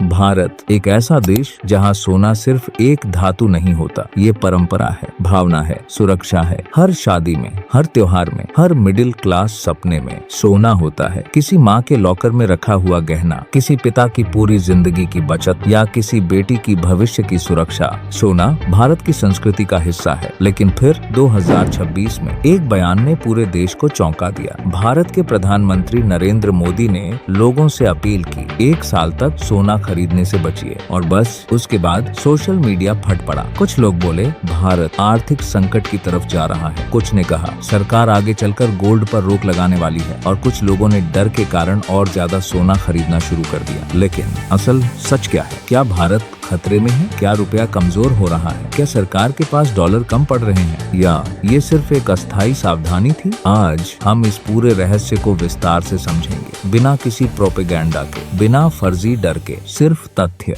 भारत एक ऐसा देश जहां सोना सिर्फ एक धातु नहीं होता, ये परंपरा है, भावना है, सुरक्षा है। हर शादी में, हर त्योहार में, हर मिडिल क्लास सपने में सोना होता है। किसी माँ के लॉकर में रखा हुआ गहना, किसी पिता की पूरी जिंदगी की बचत या किसी बेटी की भविष्य की सुरक्षा। सोना भारत की संस्कृति का हिस्सा है। लेकिन फिर 2026 में एक बयान ने पूरे देश को चौंका दिया। भारत के प्रधानमंत्री नरेंद्र मोदी ने लोगों से अपील की, 1 साल तक सोना खरीदने से बचिए। और बस उसके बाद सोशल मीडिया फट पड़ा। कुछ लोग बोले भारत आर्थिक संकट की तरफ जा रहा है, कुछ ने कहा सरकार आगे चलकर गोल्ड पर रोक लगाने वाली है, और कुछ लोगों ने डर के कारण और ज्यादा सोना खरीदना शुरू कर दिया। लेकिन असल सच क्या है? क्या भारत खतरे में है? क्या रुपया कमजोर हो रहा है? क्या सरकार के पास डॉलर कम पड़ रहे हैं, या ये सिर्फ एक अस्थायी सावधानी थी? आज हम इस पूरे रहस्य को विस्तार से समझेंगे, बिना किसी प्रोपेगेंडा के, बिना फर्जी डर के, सिर्फ तथ्य।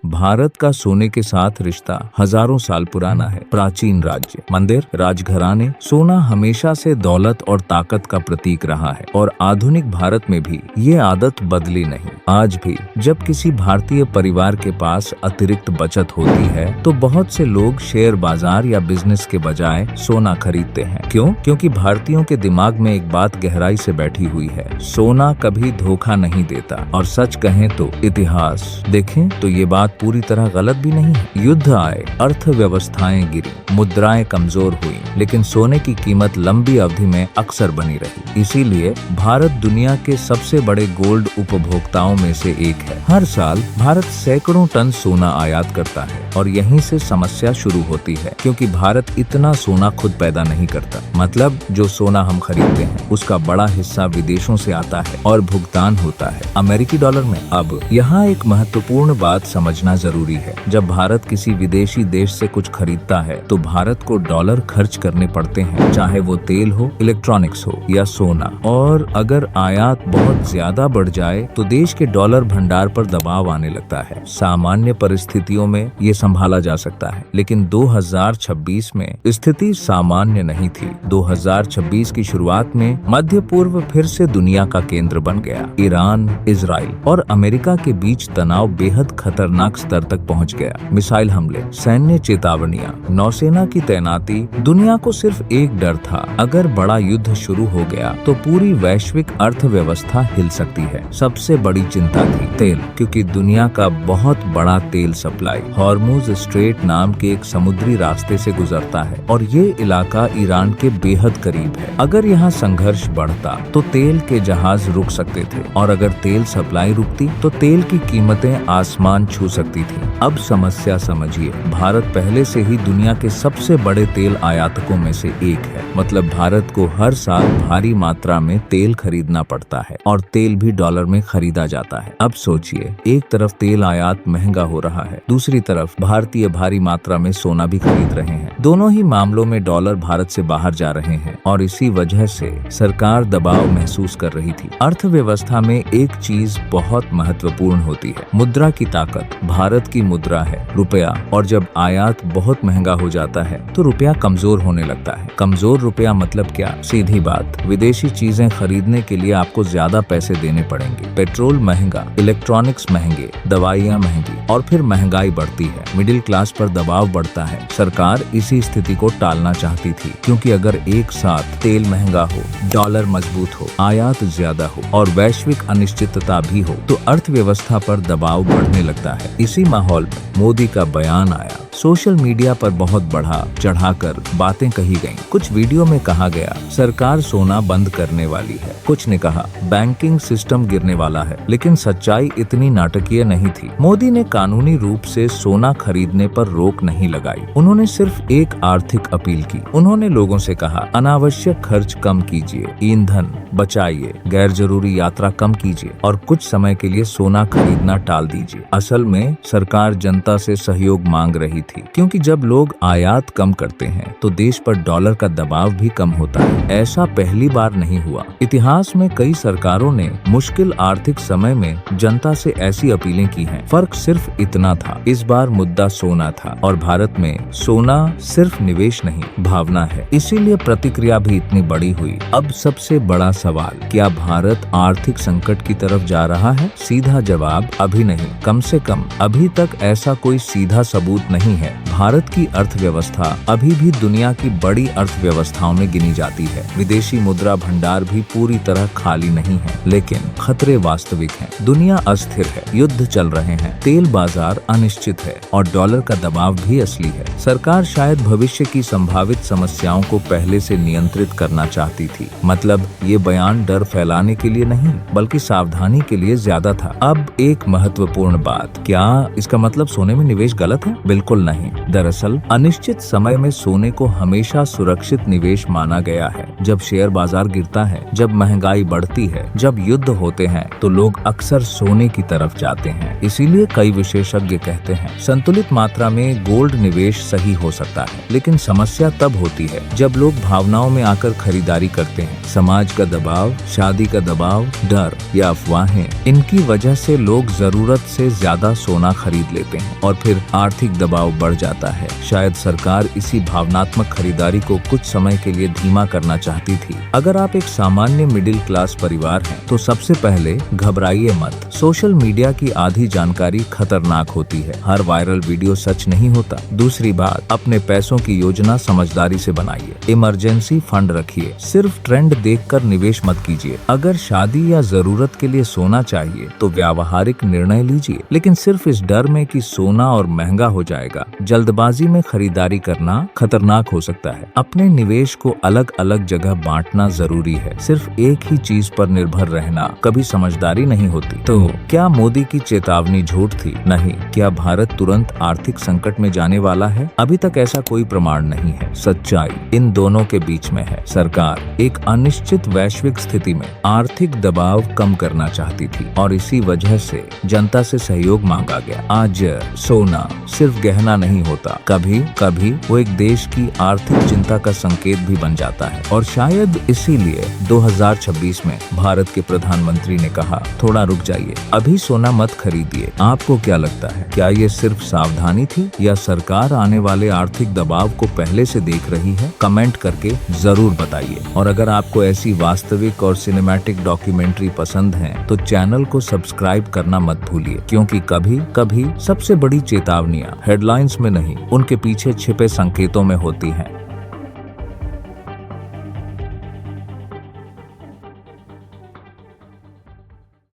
भारत का सोने के साथ रिश्ता हजारों साल पुराना है। प्राचीन राज्य, मंदिर, राजघराने, सोना हमेशा से दौलत और ताकत का प्रतीक रहा है, और आधुनिक भारत में भी ये आदत बदली नहीं। आज भी जब किसी भारतीय परिवार के पास अतिरिक्त बचत होती है तो बहुत से लोग शेयर बाजार या बिजनेस के बजाय सोना खरीदते हैं। क्यों? क्योंकि भारतीयों के दिमाग में एक बात गहराई से बैठी हुई है, सोना कभी धोखा नहीं देता। और सच कहें तो इतिहास देखें तो ये बात पूरी तरह गलत भी नहीं है। युद्ध आए, अर्थव्यवस्थाएं गिरी, मुद्राएं कमजोर हुई, लेकिन सोने की कीमत लंबी अवधि में अक्सर बनी रही। इसीलिए भारत दुनिया के सबसे बड़े गोल्ड उपभोक्ताओं में से एक है। हर साल भारत सैकड़ों टन सोना आयात करता है, और यहीं से समस्या शुरू होती है, क्योंकि भारत इतना सोना खुद पैदा नहीं करता। मतलब जो सोना हम खरीदते हैं उसका बड़ा हिस्सा विदेशों से आता है और भुगतान होता है अमेरिकी डॉलर में। अब यहाँ एक महत्वपूर्ण बात समझना जरूरी है। जब भारत किसी विदेशी देश से कुछ खरीदता है तो भारत को डॉलर खर्च करने पड़ते हैं, चाहे वो तेल हो, इलेक्ट्रॉनिक्स हो या सोना। और अगर आयात बहुत ज्यादा बढ़ जाए तो देश के डॉलर भंडार पर दबाव आने लगता है। सामान्य परिस्थितियों में ये संभाला जा सकता है, लेकिन 2026 में स्थिति सामान्य नहीं थी। 2026 की शुरुआत में मध्य पूर्व फिर से दुनिया का केंद्र बन गया। ईरान, इजराइल और अमेरिका के बीच तनाव बेहद खतरनाक स्तर तक पहुंच गया। मिसाइल हमले, सैन्य चेतावनियां, नौसेना की तैनाती। दुनिया को सिर्फ एक डर था, अगर बड़ा युद्ध शुरू हो गया तो पूरी वैश्विक अर्थव्यवस्था हिल सकती है। सबसे बड़ी चिंता थी तेल, क्योंकि दुनिया का बहुत बड़ा तेल सप्लाई हॉर्मुज स्ट्रेट नाम के एक समुद्री रास्ते से गुजरता है, और ये इलाका ईरान के बेहद करीब है। अगर यहाँ संघर्ष बढ़ता तो तेल के जहाज रुक सकते थे, और अगर तेल सप्लाई रुकती तो तेल की कीमतें आसमान छू सकती थी। अब समस्या समझिए, भारत पहले से ही दुनिया के सबसे बड़े तेल आयातकों में से एक है। मतलब भारत को हर साल भारी मात्रा में तेल खरीदना पड़ता है, और तेल भी डॉलर में खरीदा जाता है। अब सोचिए, एक तरफ तेल आयात महंगा हो रहा है, दूसरी तरफ भारतीय भारी मात्रा में सोना भी खरीद रहे हैं। दोनों ही मामलों में डॉलर भारत से बाहर जा रहे हैं, और इसी वजह से सरकार दबाव महसूस कर रही थी। अर्थव्यवस्था में एक चीज बहुत महत्वपूर्ण होती है, मुद्रा की ताकत। भारत की मुद्रा है रुपया, और जब आयात बहुत महंगा हो जाता है तो रुपया कमजोर होने लगता है। कमजोर रुपया मतलब क्या? सीधी बात, विदेशी चीजें खरीदने के लिए आपको ज्यादा पैसे देने पड़ेंगे। पेट्रोल महंगा, इलेक्ट्रॉनिक्स महंगे, दवाइयाँ महंगी, और फिर महंगाई बढ़ती है। मिडिल क्लास पर दबाव बढ़ता है। सरकार इसी स्थिति को टालना चाहती थी, क्योंकि अगर एक साथ तेल महंगा हो, डॉलर मजबूत हो, आयात ज्यादा हो और वैश्विक अनिश्चितता भी हो तो अर्थव्यवस्था पर दबाव बढ़ने लगता है। इसी माहौल में मोदी का बयान आया। सोशल मीडिया पर बहुत बढ़ा चढ़ाकर बातें कही गईं। कुछ वीडियो में कहा गया सरकार सोना बंद करने वाली है, कुछ ने कहा बैंकिंग सिस्टम गिरने वाला है, लेकिन सच्चाई इतनी नाटकीय नहीं थी। मोदी ने कानूनी रूप से सोना खरीदने पर रोक नहीं लगाई, उन्होंने सिर्फ एक आर्थिक अपील की। उन्होंने लोगों से कहा अनावश्यक खर्च कम कीजिए, ईंधन बचाइए, गैर जरूरी यात्रा कम कीजिए, और कुछ समय के लिए सोना खरीदना टाल दीजिए। असल में सरकार जनता से सहयोग मांग रही रही थी, क्योंकि जब लोग आयात कम करते हैं तो देश पर डॉलर का दबाव भी कम होता है। ऐसा पहली बार नहीं हुआ। इतिहास में कई सरकारों ने मुश्किल आर्थिक समय में जनता से ऐसी अपीलें की हैं। फर्क सिर्फ इतना था, इस बार मुद्दा सोना था और भारत में सोना सिर्फ निवेश नहीं, भावना है। इसीलिए प्रतिक्रिया भी इतनी बड़ी हुई। अब सबसे बड़ा सवाल, क्या भारत आर्थिक संकट की तरफ जा रहा है? सीधा जवाब, अभी नहीं। कम से कम अभी तक ऐसा कोई सीधा सबूत नहीं है। भारत की अर्थव्यवस्था अभी भी दुनिया की बड़ी अर्थव्यवस्थाओं में गिनी जाती है। विदेशी मुद्रा भंडार भी पूरी तरह खाली नहीं है, लेकिन खतरे वास्तविक हैं। दुनिया अस्थिर है, युद्ध चल रहे हैं, तेल बाजार अनिश्चित है और डॉलर का दबाव भी असली है। सरकार शायद भविष्य की संभावित समस्याओं को पहले से नियंत्रित करना चाहती थी। मतलब ये बयान डर फैलाने के लिए नहीं, बल्कि सावधानी के लिए ज्यादा था। अब एक महत्वपूर्ण बात, क्या इसका मतलब सोने में निवेश गलत है? बिल्कुल नहीं। दरअसल अनिश्चित समय में सोने को हमेशा सुरक्षित निवेश माना गया है। जब शेयर बाजार गिरता है, जब महंगाई बढ़ती है, जब युद्ध होते हैं, तो लोग अक्सर सोने की तरफ जाते हैं। इसीलिए कई विशेषज्ञ कहते हैं संतुलित मात्रा में गोल्ड निवेश सही हो सकता है, लेकिन समस्या तब होती है जब लोग भावनाओं में आकर खरीदारी करते हैं। समाज का दबाव, शादी का दबाव, डर या अफवाहें, इनकी वजह से लोग जरूरत से ज्यादा सोना खरीद लेते हैं और फिर आर्थिक दबाव बढ़ जाता है। शायद सरकार इसी भावनात्मक खरीदारी को कुछ समय के लिए धीमा करना चाहती थी। अगर आप एक सामान्य मिडिल क्लास परिवार हैं, तो सबसे पहले घबराइए मत। सोशल मीडिया की आधी जानकारी खतरनाक होती है। हर वायरल वीडियो सच नहीं होता। दूसरी बात, अपने पैसों की योजना समझदारी से बनाइए। इमरजेंसी फंड रखिए। सिर्फ ट्रेंड देखकर निवेश मत कीजिए। अगर शादी या जरूरत के लिए सोना चाहिए तो व्यावहारिक निर्णय लीजिए, लेकिन सिर्फ इस डर में कि सोना और महंगा हो जाएगा। जल्दबाजी में खरीदारी करना खतरनाक हो सकता है। अपने निवेश को अलग अलग जगह बांटना जरूरी है। सिर्फ एक ही चीज पर निर्भर रहना कभी समझदारी नहीं होती। तो क्या मोदी की चेतावनी झूठ थी? नहीं। क्या भारत तुरंत आर्थिक संकट में जाने वाला है? अभी तक ऐसा कोई प्रमाण नहीं है। सच्चाई इन दोनों के बीच में है। सरकार एक अनिश्चित वैश्विक स्थिति में आर्थिक दबाव कम करना चाहती थी और इसी वजह से जनता से सहयोग मांगा गया। आज सोना सिर्फ गहना नहीं होता, कभी कभी वो एक देश की आर्थिक चिंता का संकेत भी बन जाता है। और शायद इसीलिए 2026 में भारत के प्रधानमंत्री ने कहा, थोड़ा रुक जाइए, अभी सोना मत खरीदिए। आपको क्या लगता है, क्या ये सिर्फ सावधानी थी या सरकार आने वाले आर्थिक दबाव को पहले से देख रही है? कमेंट करके जरूर बताइए। और अगर आपको ऐसी वास्तविक और सिनेमैटिक डॉक्यूमेंट्री पसंद है तो चैनल को सब्सक्राइब करना मत भूलिए, क्योंकि कभी कभी सबसे बड़ी चेतावनियां हेडलाइंस में नहीं, उनके पीछे छिपे संकेतों में होती हैं।